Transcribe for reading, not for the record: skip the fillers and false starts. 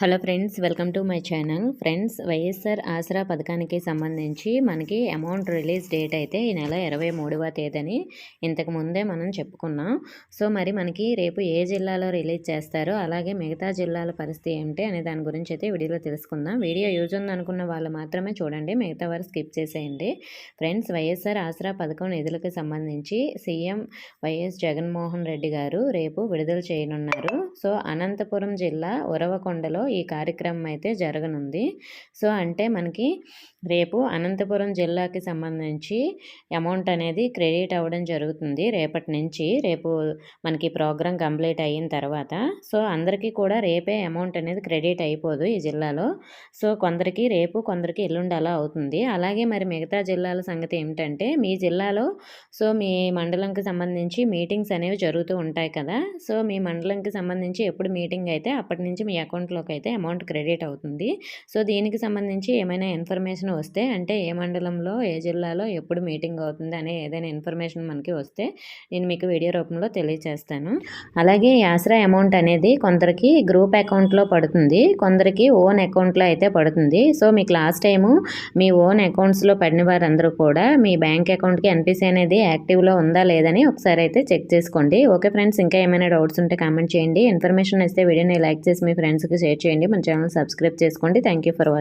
Hello friends, welcome to my channel. Friends, YSR Aasara పథకానికి సంబంధించి మనకి అమౌంట్ రిలీజ్ డేట్ అయితే ఈ నెల 23వ తేదీని ఇంతకు ముందే మనం చెప్పుకున్నాం. సో మరి మనకి రేపు ఏ జిల్లాలో రిలీజ్ చేస్తారో, అలాగే మిగతా జిల్లాల పరిస్థితి ఏంటి అనే దాని గురించి అయితే వీడియోలో తెలుసుకుందాం. వీడియో యూజ్ ఉందనుకున్న వాళ్ళు మాత్రమే చూడండి, మిగతా వారు స్కిప్ చేసేయండి. ఫ్రెండ్స్, వైఎస్ఆర్ ఆసరా పథకం నిధులకు సంబంధించి సీఎం వైఎస్ జగన్మోహన్ రెడ్డి గారు రేపు విడుదల చేయనున్నారు. సో అనంతపురం జిల్లా ఉరవకొండలో ఈ కార్యక్రమం అయితే జరగనుంది. సో అంటే మనకి రేపు అనంతపురం జిల్లాకి సంబంధించి అమౌంట్ అనేది క్రెడిట్ అవ్వడం జరుగుతుంది రేపటి నుంచి. రేపు మనకి ప్రోగ్రాం కంప్లీట్ అయిన తర్వాత సో అందరికీ కూడా రేపే అమౌంట్ అనేది క్రెడిట్ అయిపోదు ఈ జిల్లాలో. సో కొందరికి రేపు, కొందరికి ఎల్లుండి అలా అవుతుంది. అలాగే మరి మిగతా జిల్లాల సంగతి ఏమిటంటే, మీ జిల్లాలో సో మీ మండలంకి సంబంధించి మీటింగ్స్ అనేవి జరుగుతూ ఉంటాయి కదా. సో మీ మండలంకి సంబంధించి ఎప్పుడు మీటింగ్ అయితే అప్పటి నుంచి మీ అకౌంట్లోకి అయితే అమౌంట్ క్రెడిట్ అవుతుంది. సో దీనికి సంబంధించి ఏమైనా ఇన్ఫర్మేషన్ వస్తే, అంటే ఏ మండలంలో ఏ జిల్లాలో ఎప్పుడు మీటింగ్ అవుతుంది అనే ఏదైనా ఇన్ఫర్మేషన్ మనకి వస్తే నేను మీకు వీడియో రూపంలో తెలియజేస్తాను. అలాగే ఈ ఆసరా అమౌంట్ అనేది కొందరికి గ్రూప్ అకౌంట్లో పడుతుంది, కొందరికి ఓన్ అకౌంట్లో అయితే పడుతుంది. సో మీకు లాస్ట్ టైము మీ ఓన్ అకౌంట్స్లో పడిన వారందరూ కూడా మీ బ్యాంక్ అకౌంట్కి ఎన్పిసి అనేది యాక్టివ్లో ఉందా లేదని ఒకసారి అయితే చెక్ చేసుకోండి. ఓకే ఫ్రెండ్స్, ఇంకా ఏమైనా డౌట్స్ ఉంటే కామెంట్ చేయండి. ఇన్ఫర్మేషన్ ఇస్తే వీడియోని లైక్ చేసి మీ ఫ్రెండ్స్కి షేర్ చేయండి. మన ఛానల్ సబ్స్క్రైబ్ చేసుకోండి. Thank you for watching.